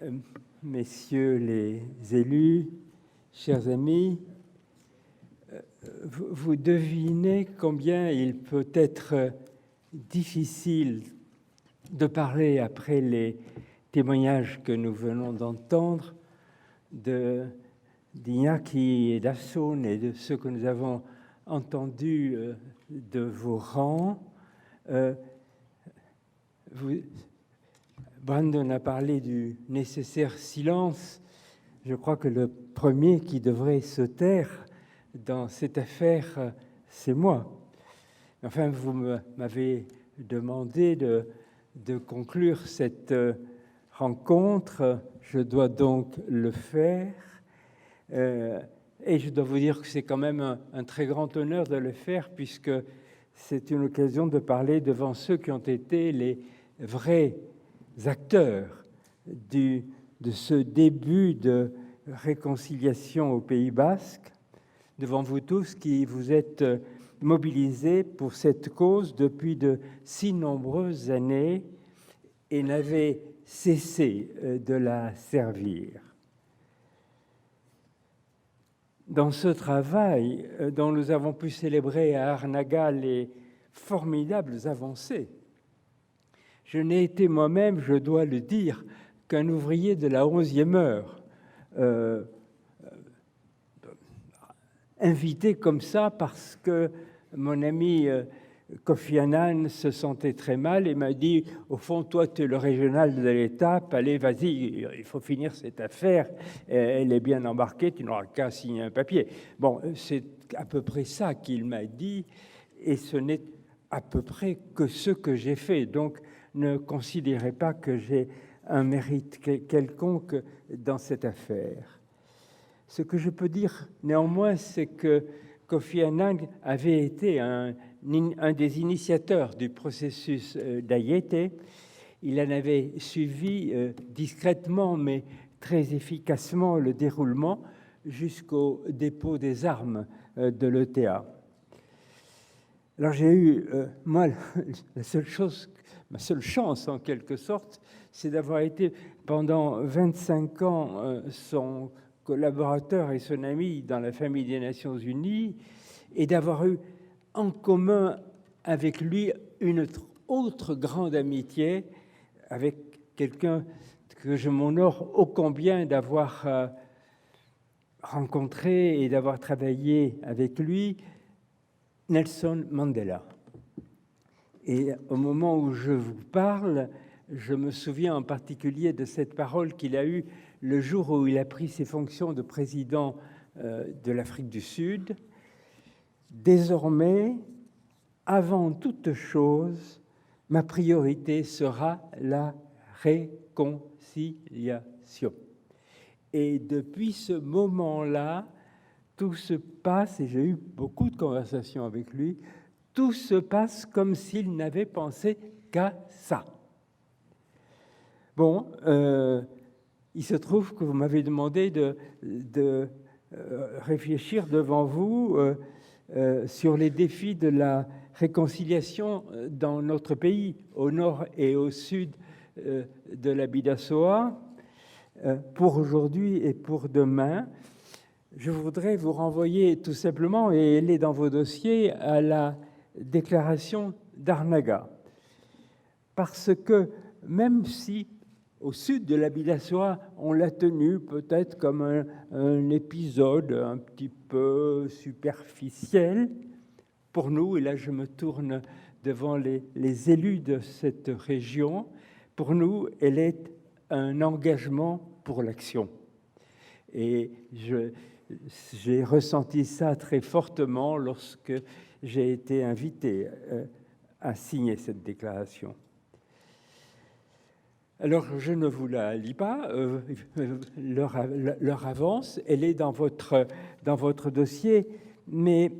Euh, Messieurs les élus, chers amis, vous devinez combien il peut être difficile de parler après les témoignages que nous venons d'entendre d'Iñaki et d'Afsoun et de ceux que nous avons entendus de vos rangs. Brandon a parlé du nécessaire silence. Je crois que le premier qui devrait se taire dans cette affaire, c'est moi. Enfin, vous m'avez demandé de conclure cette rencontre. Je dois donc le faire. Et je dois vous dire que c'est quand même un très grand honneur de le faire, puisque c'est une occasion de parler devant ceux qui ont été les vrais acteurs de ce début de réconciliation au Pays basque, devant vous tous qui vous êtes mobilisés pour cette cause depuis de si nombreuses années et n'avez cessé de la servir. Dans ce travail dont nous avons pu célébrer à Arnaga les formidables avancées, je n'ai été moi-même, je dois le dire, qu'un ouvrier de la 11e heure, invité comme ça parce que mon ami Kofi Annan se sentait très mal et m'a dit « Au fond, toi, tu es le régional de l'étape, allez, vas-y, il faut finir cette affaire, elle est bien embarquée, tu n'auras qu'à signer un papier. » Bon, c'est à peu près ça qu'il m'a dit et ce n'est à peu près que ce que j'ai fait. Donc, ne considérez pas que j'ai un mérite quelconque dans cette affaire. Ce que je peux dire néanmoins, c'est que Kofi Annan avait été un des initiateurs du processus d'Ayete. Il en avait suivi discrètement mais très efficacement le déroulement jusqu'au dépôt des armes de l'ETA. Alors j'ai eu, moi, ma seule chance en quelque sorte, c'est d'avoir été pendant 25 ans son collaborateur et son ami dans la famille des Nations Unies et d'avoir eu en commun avec lui une autre grande amitié avec quelqu'un que je m'honore ô combien d'avoir rencontré et d'avoir travaillé avec lui, Nelson Mandela. Et au moment où je vous parle, je me souviens en particulier de cette parole qu'il a eue le jour où il a pris ses fonctions de président de l'Afrique du Sud. Désormais, avant toute chose, ma priorité sera la réconciliation. Et depuis ce moment-là, tout se passe, et j'ai eu beaucoup de conversations avec lui, tout se passe comme s'il n'avait pensé qu'à ça. Bon, il se trouve que vous m'avez demandé de réfléchir devant vous sur les défis de la réconciliation dans notre pays, au nord et au sud de la Bidassoa, pour aujourd'hui et pour demain. Je voudrais vous renvoyer tout simplement, et elle est dans vos dossiers, à la déclaration d'Arnaga. Parce que même si au sud de la Bidassoa, on l'a tenu peut-être comme un épisode un petit peu superficiel, pour nous, et là je me tourne devant les élus de cette région, pour nous, elle est un engagement pour l'action. Et j'ai ressenti ça très fortement lorsque j'ai été invité à signer cette déclaration. Alors, je ne vous la lis pas, l'heure avance, elle est dans votre dossier, mais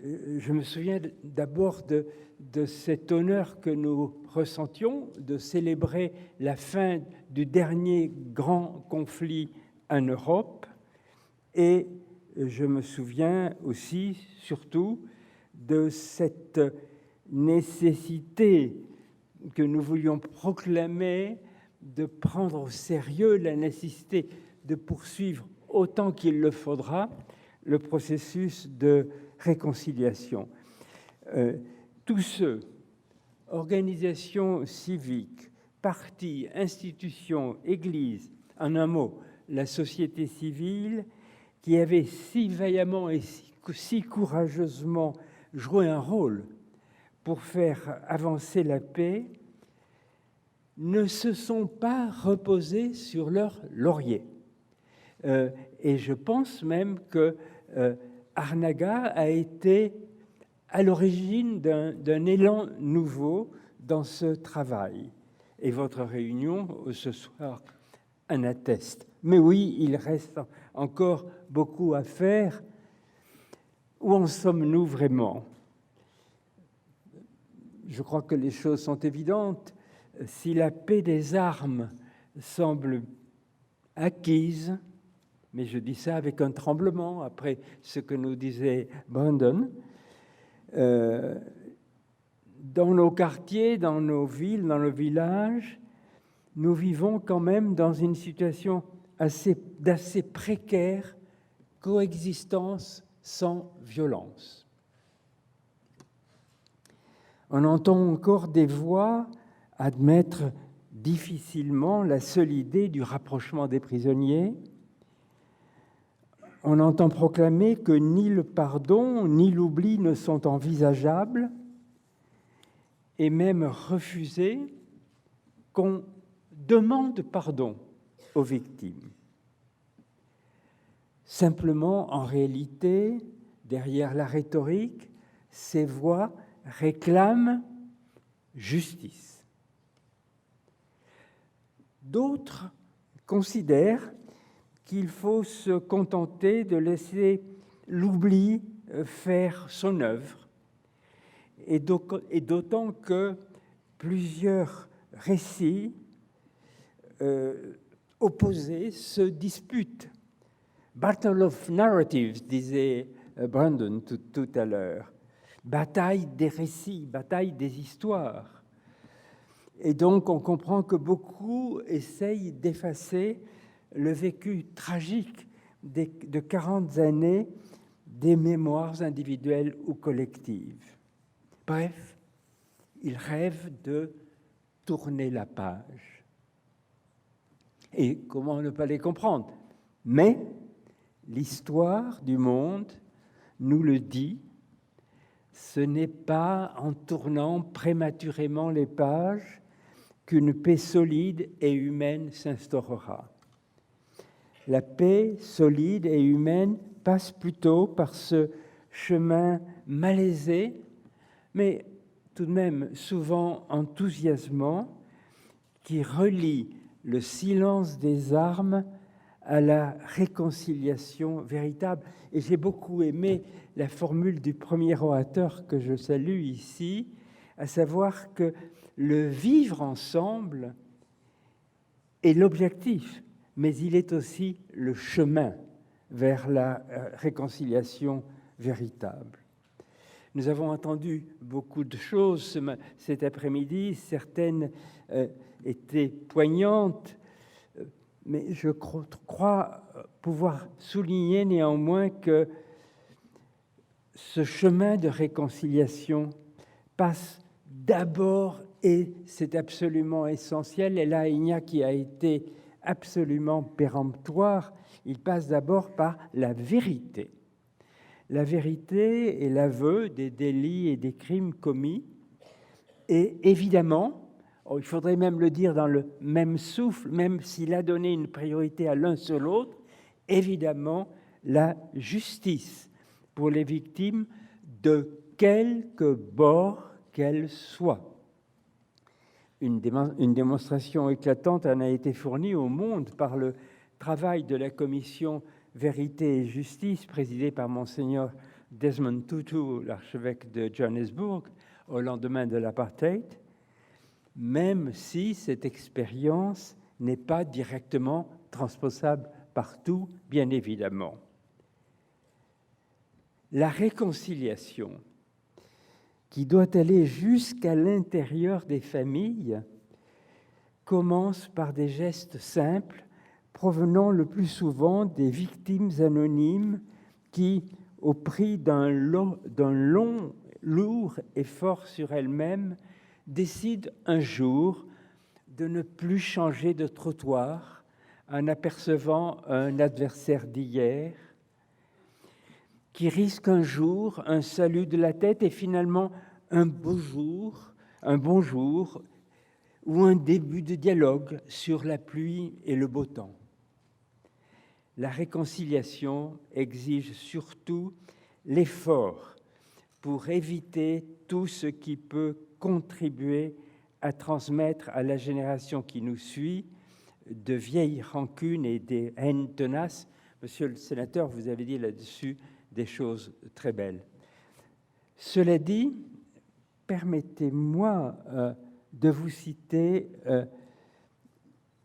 je me souviens d'abord de cet honneur que nous ressentions de célébrer la fin du dernier grand conflit en Europe. Et je me souviens aussi, surtout, de cette nécessité que nous voulions proclamer de prendre au sérieux la nécessité de poursuivre autant qu'il le faudra le processus de réconciliation. Tous ceux, organisations civiques, partis, institutions, églises, en un mot, la société civile, qui avaient si vaillamment et si courageusement joué un rôle pour faire avancer la paix, ne se sont pas reposés sur leur laurier. Et je pense même que Arnaga a été à l'origine d'un élan nouveau dans ce travail. Et votre réunion ce soir en atteste. Mais oui, il reste encore beaucoup à faire. Où en sommes-nous vraiment ? Je crois que les choses sont évidentes. Si la paix des armes semble acquise, mais je dis ça avec un tremblement après ce que nous disait Brandon, dans nos quartiers, dans nos villes, dans nos villages, nous vivons quand même dans une situation d'assez précaire coexistence sans violence. On entend encore des voix admettre difficilement la seule idée du rapprochement des prisonniers. On entend proclamer que ni le pardon ni l'oubli ne sont envisageables et même refuser qu'on demande pardon aux victimes. Simplement, en réalité, derrière la rhétorique, ces voix réclament justice. D'autres considèrent qu'il faut se contenter de laisser l'oubli faire son œuvre, et d'autant que plusieurs récits opposés se disputent. Battle of narratives, disait Brandon tout à l'heure. Bataille des récits, bataille des histoires. Et donc, on comprend que beaucoup essayent d'effacer le vécu tragique de 40 années des mémoires individuelles ou collectives. Bref, ils rêvent de tourner la page. Et comment ne pas les comprendre ? Mais l'histoire du monde nous le dit, ce n'est pas en tournant prématurément les pages qu'une paix solide et humaine s'instaurera. La paix solide et humaine passe plutôt par ce chemin malaisé, mais tout de même souvent enthousiasmant, qui relie le silence des armes à la réconciliation véritable. Et j'ai beaucoup aimé la formule du premier orateur que je salue ici, à savoir que le vivre ensemble est l'objectif, mais il est aussi le chemin vers la réconciliation véritable. Nous avons entendu beaucoup de choses cet après-midi, certaines étaient poignantes, mais je crois pouvoir souligner néanmoins que ce chemin de réconciliation passe d'abord, et c'est absolument essentiel, et là Iñaki a été absolument péremptoire, il passe d'abord par la vérité. La vérité est l'aveu des délits et des crimes commis, et évidemment, il faudrait même le dire dans le même souffle, même s'il a donné une priorité à l'un sur l'autre, évidemment, la justice pour les victimes de quelque bord qu'elles soient. Une démonstration éclatante en a été fournie au monde par le travail de la commission Vérité et Justice, présidée par Monseigneur Desmond Tutu, l'archevêque de Johannesburg, au lendemain de l'apartheid, même si cette expérience n'est pas directement transposable partout, bien évidemment. La réconciliation, qui doit aller jusqu'à l'intérieur des familles, commence par des gestes simples, provenant le plus souvent des victimes anonymes qui, au prix d'un long, lourd effort sur elles-mêmes, décident un jour de ne plus changer de trottoir en apercevant un adversaire d'hier, qui risque un jour un salut de la tête et finalement un bonjour ou un début de dialogue sur la pluie et le beau temps. La réconciliation exige surtout l'effort pour éviter tout ce qui peut contribuer à transmettre à la génération qui nous suit de vieilles rancunes et des haines tenaces. Monsieur le sénateur, vous avez dit là-dessus des choses très belles. Cela dit, permettez-moi de vous citer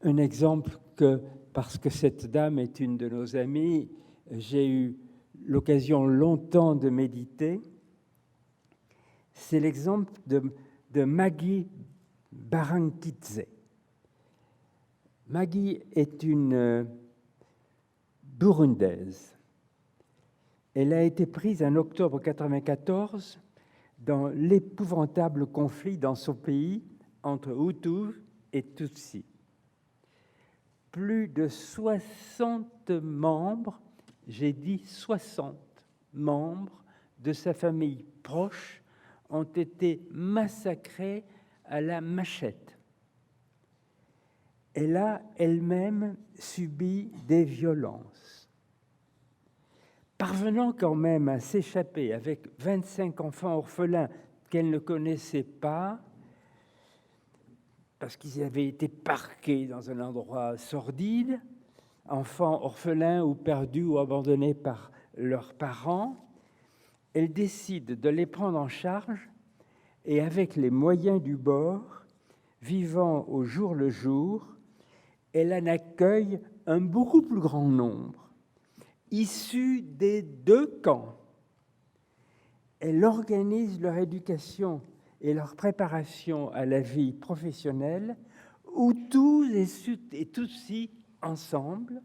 un exemple que, parce que cette dame est une de nos amies, j'ai eu l'occasion longtemps de méditer. C'est l'exemple de Maggie Barankidze. Maggie est une Burundaise. Elle a été prise en octobre 1994 dans l'épouvantable conflit dans son pays entre Hutus et Tutsis. Plus de 60 membres, j'ai dit 60 membres de sa famille proche ont été massacrés à la machette. Elle a elle-même subi des violences. Parvenant quand même à s'échapper avec 25 enfants orphelins qu'elle ne connaissait pas, parce qu'ils avaient été parqués dans un endroit sordide, enfants orphelins ou perdus ou abandonnés par leurs parents, elle décide de les prendre en charge et avec les moyens du bord, vivant au jour le jour, elle en accueille un beaucoup plus grand nombre, issus des deux camps. Elle organise leur éducation et leur préparation à la vie professionnelle, Hutus et Tutsis ensemble,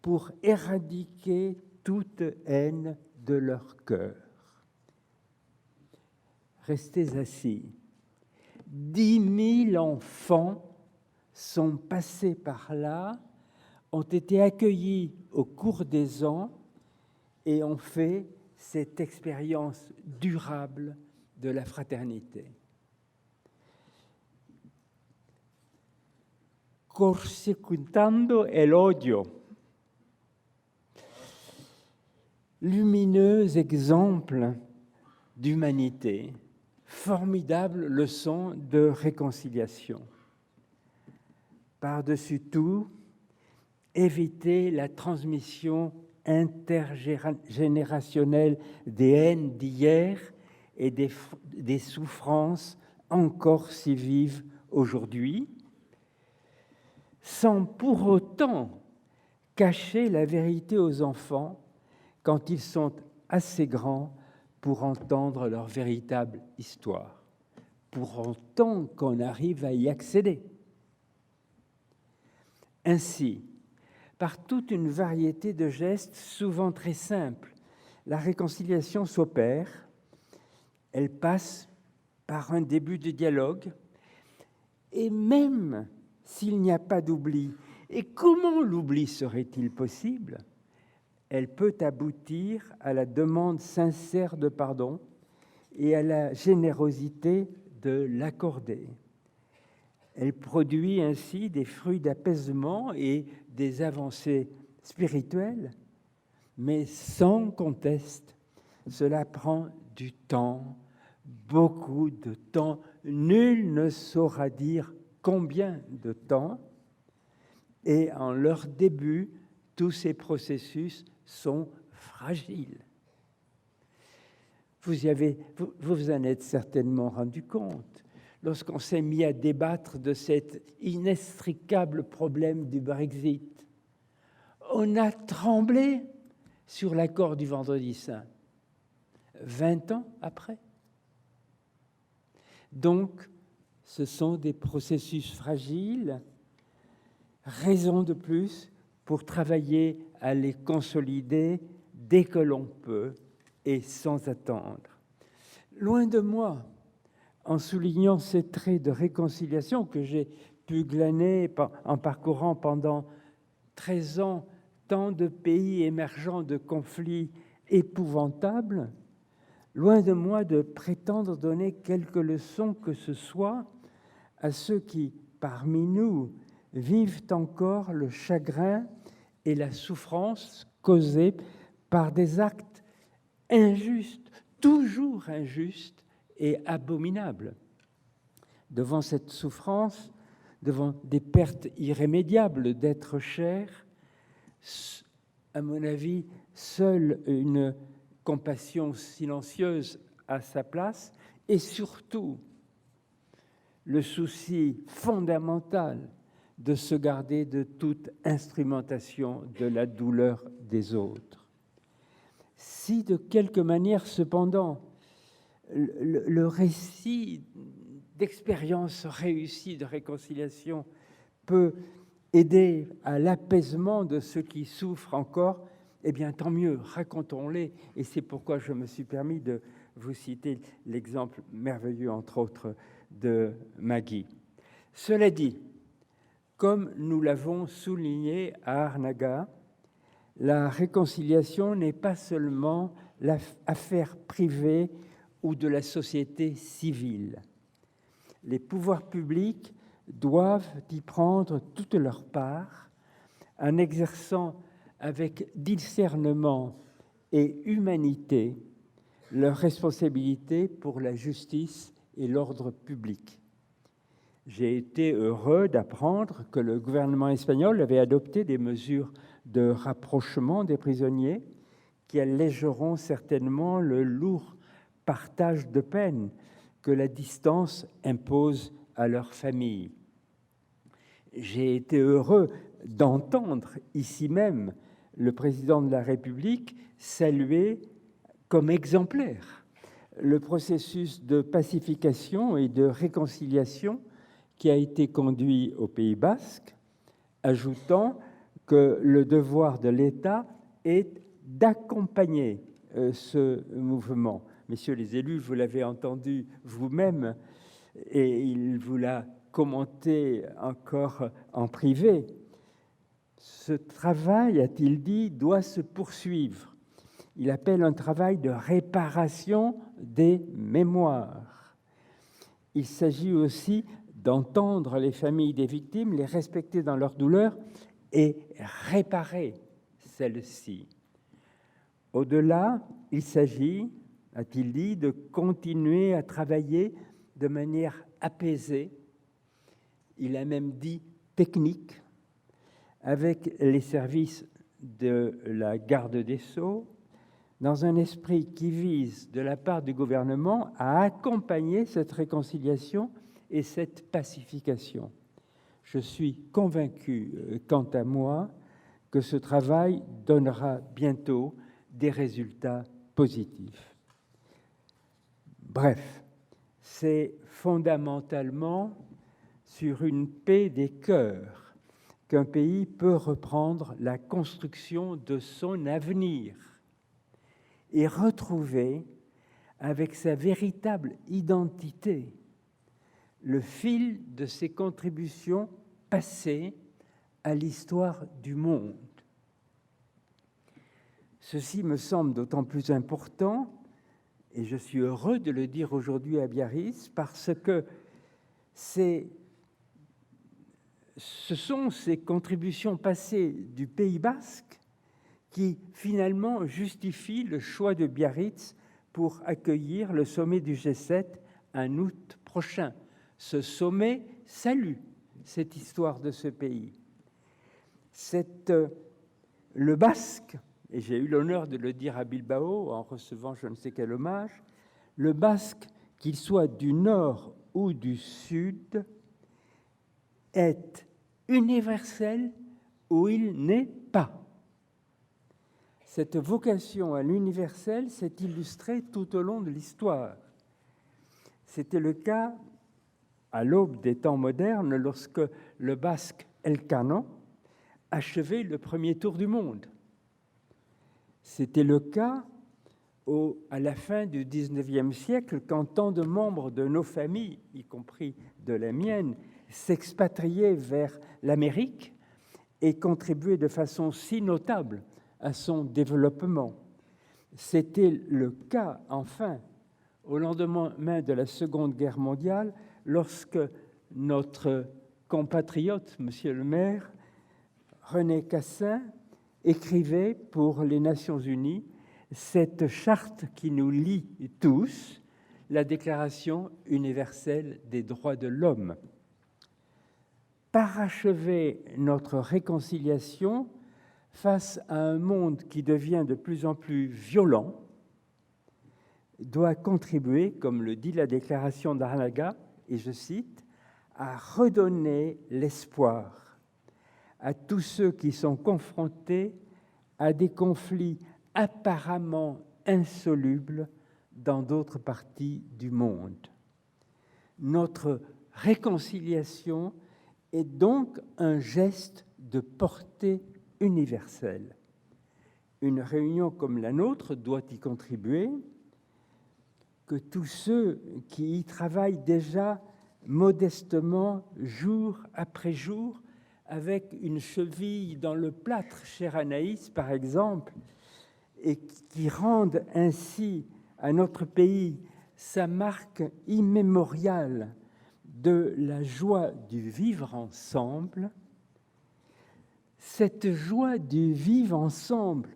pour éradiquer toute haine de leur cœur. Restez assis. 10 000 enfants sont passés par là, ont été accueillis au cours des ans et ont fait cette expérience durable de la fraternité. Corsecuntando el odio. Lumineux exemple d'humanité, formidable leçon de réconciliation. Par-dessus tout, éviter la transmission intergénérationnelle des haines d'hier et des souffrances encore si vives aujourd'hui, sans pour autant cacher la vérité aux enfants quand ils sont assez grands pour entendre leur véritable histoire, pour autant qu'on arrive à y accéder. Ainsi, par toute une variété de gestes souvent très simples, la réconciliation s'opère. Elle passe par un début de dialogue, et même s'il n'y a pas d'oubli, et comment l'oubli serait-il possible? Elle peut aboutir à la demande sincère de pardon et à la générosité de l'accorder. Elle produit ainsi des fruits d'apaisement et des avancées spirituelles, mais sans conteste, cela prend du temps, beaucoup de temps. Nul ne saura dire combien de temps, et en leur début, tous ces processus sont fragiles. Vous en êtes certainement rendu compte lorsqu'on s'est mis à débattre de cet inextricable problème du Brexit. On a tremblé sur l'accord du Vendredi Saint, 20 ans après. Donc, Ce sont des processus fragiles, raison de plus pour travailler à les consolider dès que l'on peut et sans attendre. Loin de moi, en soulignant ces traits de réconciliation que j'ai pu glaner en parcourant pendant 13 ans tant de pays émergents de conflits épouvantables, loin de moi de prétendre donner quelque leçon que ce soit à ceux qui, parmi nous, vivent encore le chagrin et la souffrance causés par des actes injustes, toujours injustes et abominables. Devant cette souffrance, devant des pertes irrémédiables d'êtres chers, à mon avis, seule une compassion silencieuse a sa place, et surtout le souci fondamental de se garder de toute instrumentation de la douleur des autres. Si de quelque manière, cependant, le récit d'expérience réussie de réconciliation peut aider à l'apaisement de ceux qui souffrent encore, eh bien tant mieux, racontons-les. Et c'est pourquoi je me suis permis de vous citer l'exemple merveilleux, entre autres, de Maggie. Cela dit, comme nous l'avons souligné à Arnaga, la réconciliation n'est pas seulement l'affaire privée ou de la société civile. Les pouvoirs publics doivent y prendre toute leur part en exerçant avec discernement et humanité leur responsabilité pour la justice et l'ordre public. J'ai été heureux d'apprendre que le gouvernement espagnol avait adopté des mesures de rapprochement des prisonniers qui allégeront certainement le lourd partage de peine que la distance impose à leurs familles. J'ai été heureux d'entendre ici même le président de la République saluer comme exemplaire le processus de pacification et de réconciliation qui a été conduit au Pays basque, ajoutant que le devoir de l'État est d'accompagner ce mouvement. Messieurs les élus, vous l'avez entendu vous-même et il vous l'a commenté encore en privé. Ce travail, a-t-il dit, doit se poursuivre. Il appelle un travail de réparation des mémoires. Il s'agit aussi d'entendre les familles des victimes, les respecter dans leur douleur et réparer celles-ci. Au-delà, il s'agit, a-t-il dit, de continuer à travailler de manière apaisée, il a même dit technique, avec les services de la garde des Sceaux, dans un esprit qui vise, de la part du gouvernement, à accompagner cette réconciliation et cette pacification. Je suis convaincu, quant à moi, que ce travail donnera bientôt des résultats positifs. Bref, c'est fondamentalement sur une paix des cœurs qu'un pays peut reprendre la construction de son avenir et retrouver, avec sa véritable identité, le fil de ses contributions passées à l'histoire du monde. Ceci me semble d'autant plus important, et je suis heureux de le dire aujourd'hui à Biarritz, parce que ce sont ces contributions passées du Pays basque qui finalement justifient le choix de Biarritz pour accueillir le sommet du G7 en août prochain. Ce sommet salue cette histoire de ce pays. Le basque, et j'ai eu l'honneur de le dire à Bilbao en recevant je ne sais quel hommage, le basque, qu'il soit du nord ou du sud, est universel ou il n'est pas. Cette vocation à l'universel s'est illustrée tout au long de l'histoire. C'était le cas à l'aube des temps modernes, lorsque le basque Elkano achevait le premier tour du monde. C'était le cas à la fin du XIXe siècle, quand tant de membres de nos familles, y compris de la mienne, s'expatriaient vers l'Amérique et contribuaient de façon si notable à son développement. C'était le cas, enfin, au lendemain de la Seconde Guerre mondiale, lorsque notre compatriote, monsieur le maire, René Cassin, écrivait pour les Nations Unies cette charte qui nous lie tous, la Déclaration universelle des droits de l'homme. Parachever notre réconciliation face à un monde qui devient de plus en plus violent doit contribuer, comme le dit la Déclaration d'Arlaga, et je cite, à redonner l'espoir à tous ceux qui sont confrontés à des conflits apparemment insolubles dans d'autres parties du monde. Notre réconciliation est donc un geste de portée universelle. Une réunion comme la nôtre doit y contribuer, que tous ceux qui y travaillent déjà modestement, jour après jour, avec une cheville dans le plâtre, chère Anaïs, par exemple, et qui rendent ainsi à notre pays sa marque immémoriale de la joie du vivre ensemble. Cette joie du vivre ensemble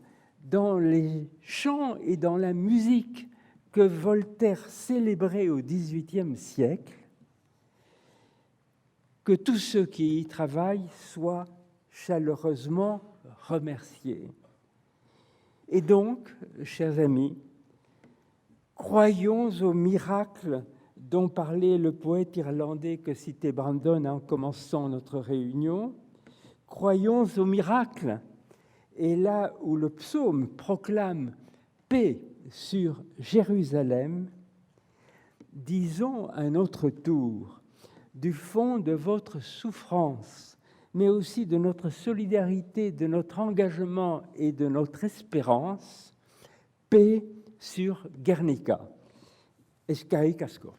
dans les chants et dans la musique que Voltaire célébrait au XVIIIe siècle, que tous ceux qui y travaillent soient chaleureusement remerciés. Et donc, chers amis, croyons au miracle dont parlait le poète irlandais que citait Brandon en commençant notre réunion. Croyons au miracle. Et là où le psaume proclame paix sur Jérusalem, disons à notre tour, du fond de votre souffrance, mais aussi de notre solidarité, de notre engagement et de notre espérance, paix sur Guernica. Eskerrik asko.